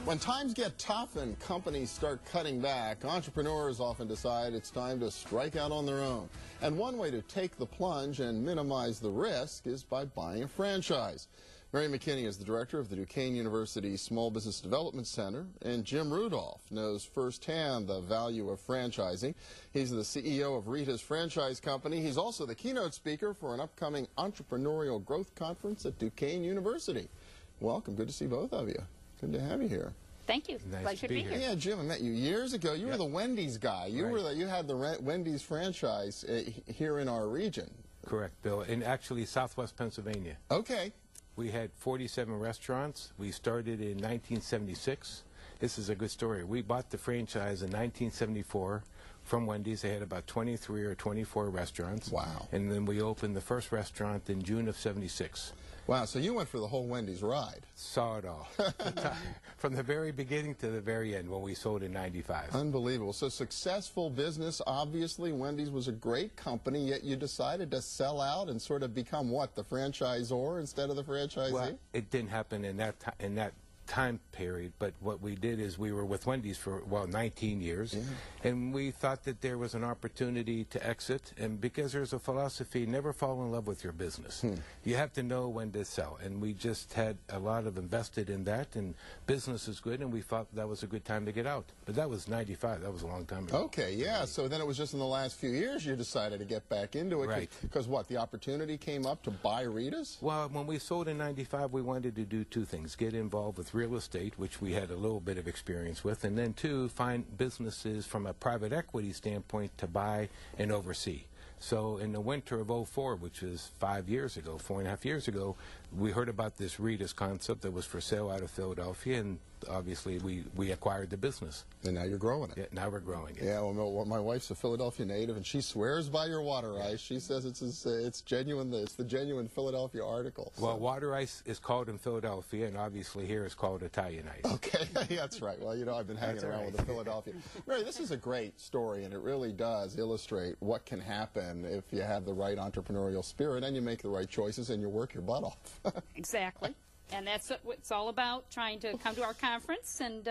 When times get tough and companies start cutting back, entrepreneurs often decide it's time to strike out on their own. And one way to take the plunge and minimize the risk is by buying a franchise. Mary McKinney is the director of the Duquesne University Small Business Development Center, and Jim Rudolph knows firsthand the value of franchising. He's the CEO of Ritas Franchise Company. He's also the keynote speaker for an upcoming entrepreneurial growth conference at Duquesne University. Welcome. Good to see both of you. Good to have you here. Thank you. Nice Pleasure to be here. Yeah, Jim, I met you years ago. You were the Wendy's guy. You had the Wendy's franchise here in our region. Correct, Bill. In actually Southwest Pennsylvania. Okay. We had 47 restaurants. We started in 1976. This is a good story. We bought the franchise in 1974 from Wendy's. They had about 23 or 24 restaurants. Wow. And then we opened the first restaurant in June of 76. Wow, so you went for the whole Wendy's ride. Saw it all. From the very beginning to the very end when we sold in 95. Unbelievable. So successful business, obviously. Wendy's was a great company, yet you decided to sell out and sort of become what, the franchisor instead of the franchisee? Well, it didn't happen in that time period, but what we did is we were with Wendy's for, well, 19 years, and we thought that there was an opportunity to exit, and because there's a philosophy, never fall in love with your business. You have to know when to sell, and we just had a lot of invested in that, and business is good, and we thought that was a good time to get out. But that was 95. That was a long time ago. Okay, yeah, so then it was just in the last few years you decided to get back into it. Right. Because what, the opportunity came up to buy Ritas? Well, when we sold in 95, we wanted to do two things: get involved with real estate, which we had a little bit of experience with, and then two, find businesses from a private equity standpoint to buy and oversee. So in the winter of '04, which was 5 years ago, 4.5 years ago, we heard about this Ritas concept that was for sale out of Philadelphia, and obviously we acquired the business. And now you're growing it. Yeah, now we're growing it. Yeah, well, my wife's a Philadelphia native, and she swears by your water ice. She says it's genuine. It's the genuine Philadelphia article. So. Well, water ice is called in Philadelphia, and obviously here it's called Italian ice. Okay, that's right. Well, you know, I've been hanging around with the Philadelphia. Mary, this is a great story, and it really does illustrate what can happen if you have the right entrepreneurial spirit and you make the right choices and you work your butt off. Exactly. And that's what it's all about, trying to come to our conference. And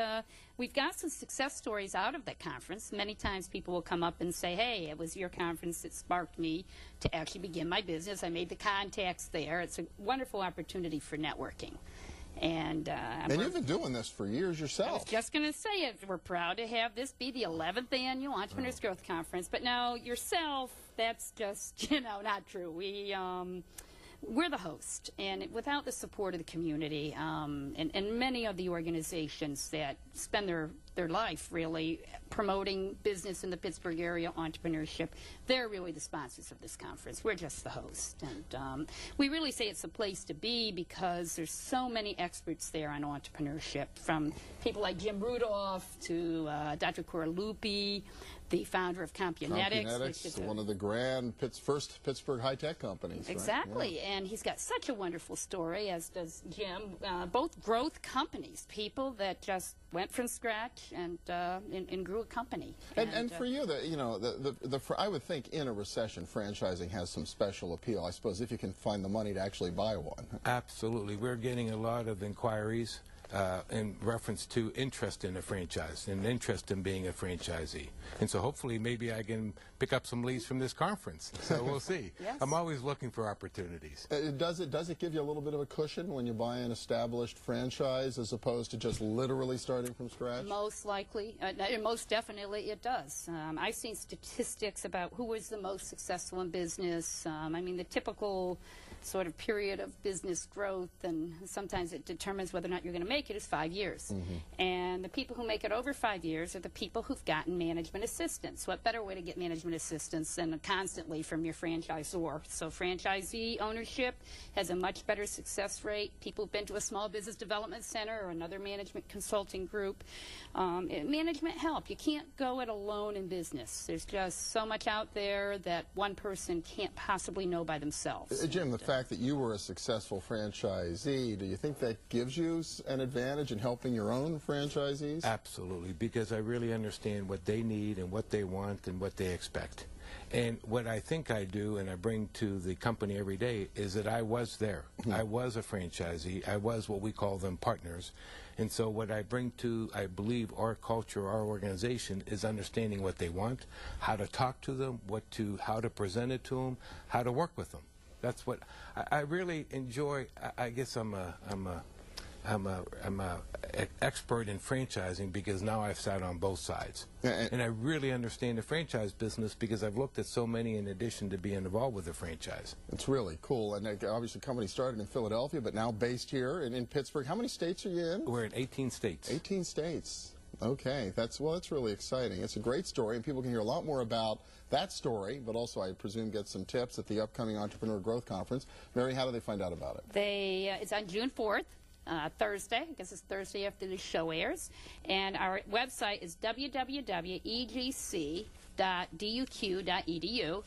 we've got some success stories out of that conference. Many times people will come up and say, hey, it was your conference that sparked me to actually begin my business. I made the contacts there. It's a wonderful opportunity for networking. And you've been doing this for years yourself. I was just going to say it. We're proud to have this be the 11th annual Entrepreneurs Growth Conference. But now yourself, that's just, you know, not true. We're the host, and without the support of the community and many of the organizations that spend their life really promoting business in the Pittsburgh area, entrepreneurship, they're really the sponsors of this conference. We're just the host. And we really say it's a place to be because there's so many experts there on entrepreneurship, from people like Jim Rudolph to Dr. Cora Lupi, the founder of Compunetics, which is one of the first Pittsburgh high-tech companies. Exactly, right? Yeah. And he's got such a wonderful story, as does Jim. Both growth companies, people that just went from scratch and grew a company. And for you, I would think in a recession, franchising has some special appeal, I suppose, if you can find the money to actually buy one. Absolutely. We're getting a lot of inquiries in reference to interest in a franchise and interest in being a franchisee. And so hopefully maybe I can pick up some leads from this conference. So we'll see. Yes. I'm always looking for opportunities. Does it give you a little bit of a cushion when you buy an established franchise as opposed to just literally starting from scratch? Most likely. Most definitely it does. I've seen statistics about who was the most successful in business. I mean, the typical sort of period of business growth, and sometimes it determines whether or not you're going to make it, is 5 years. And the people who make it over 5 years are the people who've gotten management assistance. What better way to get management assistance than constantly from your franchisor? So franchisee ownership has a much better success rate. People who've been to a small business development center or another management consulting group. Management help. You can't go it alone in business. There's just so much out there that one person can't possibly know by themselves. Jim, the fact that you were a successful franchisee, do you think that gives you an advantage in helping your own franchisees? Absolutely, because I really understand what they need and what they want and what they expect. And what I think I do and I bring to the company every day is that I was there. I was a franchisee. I was what we call them partners. And so what I bring to, I believe, our culture, our organization, is understanding what they want, how to talk to them, how to present it to them, how to work with them. That's what I really enjoy. I guess I'm a expert in franchising because now I've sat on both sides. And I really understand the franchise business because I've looked at so many in addition to being involved with the franchise. It's really cool. And obviously the company started in Philadelphia, but now based here in Pittsburgh. How many states are you in? We're in 18 states. 18 states. Okay, that's really exciting. It's a great story, and people can hear a lot more about that story, but also, I presume, get some tips at the upcoming Entrepreneur Growth Conference. Mary, how do they find out about it? It's on June 4th. Thursday, I guess it's Thursday after the show airs, and our website is www.egc.duq.edu.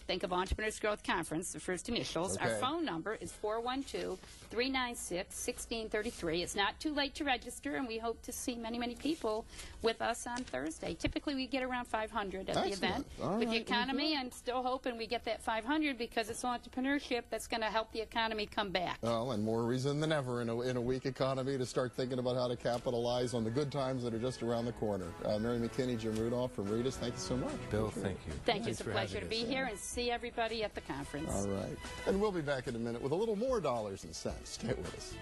Think of Entrepreneurs Growth Conference, the first initials. Okay. Our phone number is 412-396-1633. It's not too late to register, and we hope to see many, many people with us on Thursday. Typically, we get around 500 at the event. With the economy, I'm still hoping we get that 500 because it's entrepreneurship that's going to help the economy come back. Well, and more reason than ever in a weak economy to start thinking about how to capitalize on the good times that are just around the corner. Mary McKinney, Jim Rudolph from Ritas, thank you so much. Bill, thank you. Thank you. It's a pleasure to be here and see everybody at the conference. All right. And we'll be back in a minute with a little more dollars and cents. Stay with us.